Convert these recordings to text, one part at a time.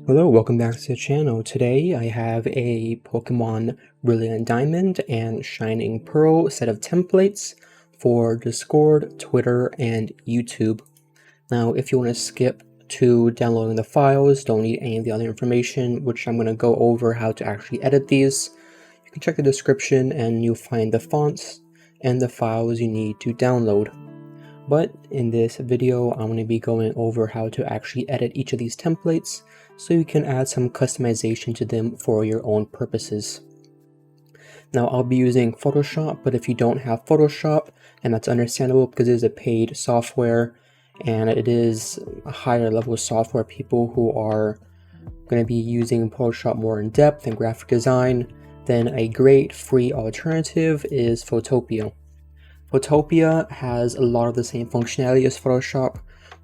Hello, welcome back to the channel. Today I have a Pokemon Brilliant Diamond and Shining Pearl set of templates for Discord, Twitter, and YouTube. Now, if you want to skip to downloading the files, don't need any of the other information, which I'm going to go over how to actually edit these, you can check the description and you'll find the fonts and the files you need to download. But in this video, I'm going to be going over how to actually edit each of these templates so you can add some customization to them for your own purposes. Now, I'll be using Photoshop, but if you don't have Photoshop, and that's understandable because it is a paid software and it is a higher level software, people who are going to be using Photoshop more in depth and graphic design, then a great free alternative is Photopea. Photopea has a lot of the same functionality as Photoshop,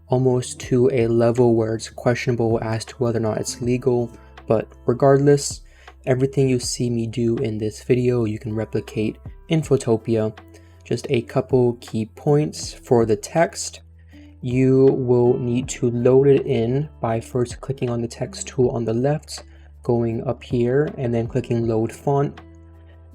almost to a level where it's questionable as to whether or not it's legal, but regardless, everything you see me do in this video you can replicate in Photopea. Just a couple key points for the text. You will need to load it in by first clicking on the text tool on the left, going up here, and then clicking load font.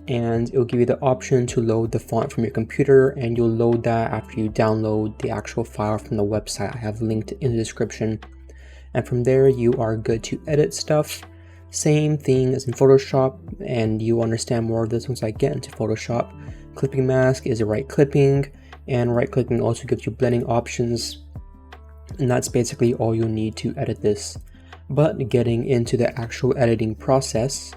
And it'll give you the option to load the font from your computer, and you'll load that after you download the actual file from the website I have linked in the description. And from there you are good to edit stuff. Same thing as in Photoshop, and you understand more of this once I get into Photoshop. Clipping mask is right clicking, and right clicking also gives you blending options, and that's basically all you need to edit this. But getting into the actual editing process,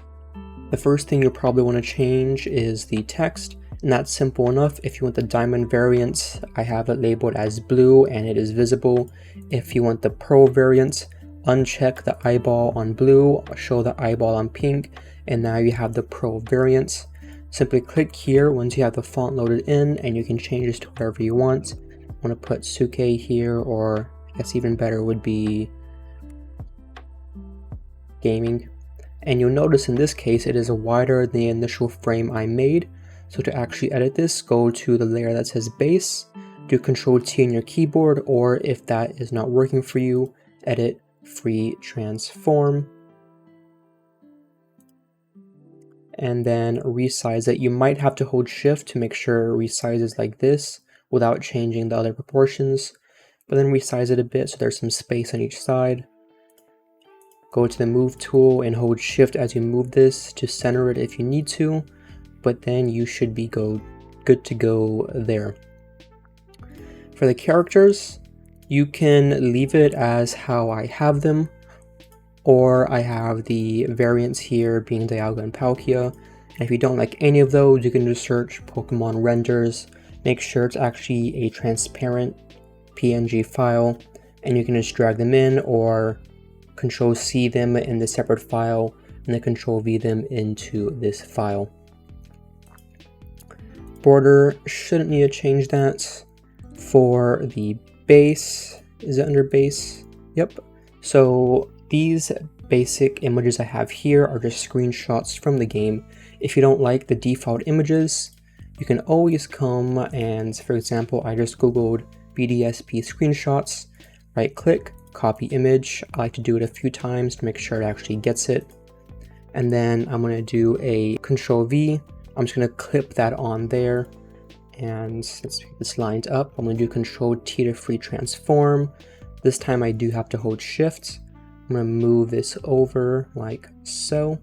the first thing you'll probably want to change is the text, and that's simple enough. If you want the diamond variant, I have it labeled as blue and it is visible. If you want the pearl variant, uncheck the eyeball on blue, show the eyeball on pink, and now you have the pearl variant. Simply click here once you have the font loaded in, and you can change this to whatever you want. I want to put Suke here, or I guess even better would be gaming. And you'll notice in this case it is wider than the initial frame I made. So to actually edit this, go to the layer that says base, do Ctrl T on your keyboard, or if that is not working for you, edit free transform. And then resize it. You might have to hold shift to make sure it resizes like this without changing the other proportions, but then resize it a bit so there's some space on each side. Go to the move tool and hold shift as you move this to center it if you need to, but then you should be good to go there. For the characters, you can leave it as how I have them, or I have the variants here being Dialga and Palkia. And if you don't like any of those, you can just search Pokemon renders, make sure it's actually a transparent PNG file, and you can just drag them in, or Control C them in the separate file, and then Control V them into this file. Border, shouldn't need to change that. For the base, is it under base? Yep. So these basic images I have here are just screenshots from the game. If you don't like the default images, you can always come and, for example, I just googled BDSP screenshots, right click, copy image. I like to do it a few times to make sure it actually gets it. And then I'm going to do a Control V. I'm just going to clip that on there. And let's get this lined up. I'm going to do Control T to free transform. This time I do have to hold shift. I'm going to move this over like so.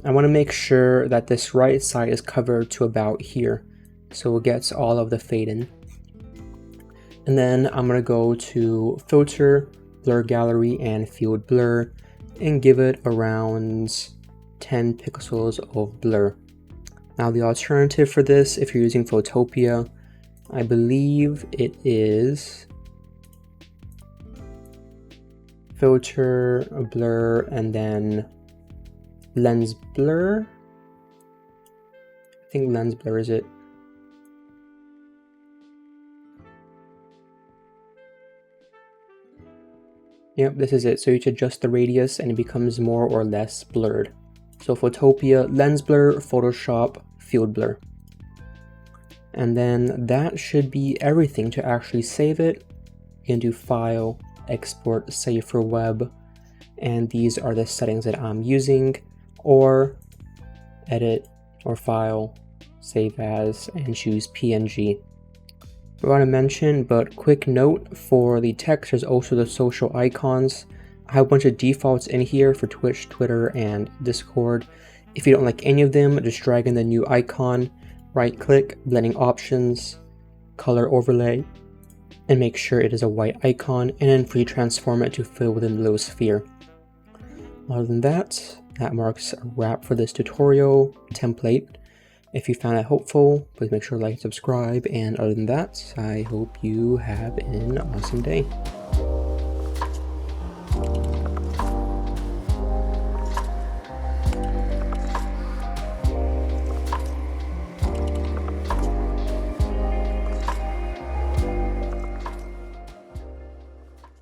I want to make sure that this right side is covered to about here, so it gets all of the fade in. And then I'm going to go to Filter, Blur Gallery, and Field Blur, and give it around 10 pixels of blur. Now the alternative for this, if you're using Photopea, I believe it is Filter, Blur, and then Lens Blur. I think Lens Blur is it. Yep, this is it. So you adjust the radius and it becomes more or less blurred. So Photopea, Lens Blur, Photoshop, Field Blur. And then that should be everything to actually save it. You can do File, Export, Save for Web, and these are the settings that I'm using, or edit or file, save as, and choose PNG. I want to mention, but quick note, for the text there's also the social icons. I have a bunch of defaults in here for Twitch, Twitter, and Discord. If you don't like any of them, just drag in the new icon, right click, blending options, color overlay, and make sure it is a white icon, and then free transform it to fill within the little sphere. Other than that, that marks a wrap for this tutorial template. If you found it helpful, please make sure to like and subscribe, and other than that, I hope you have an awesome day.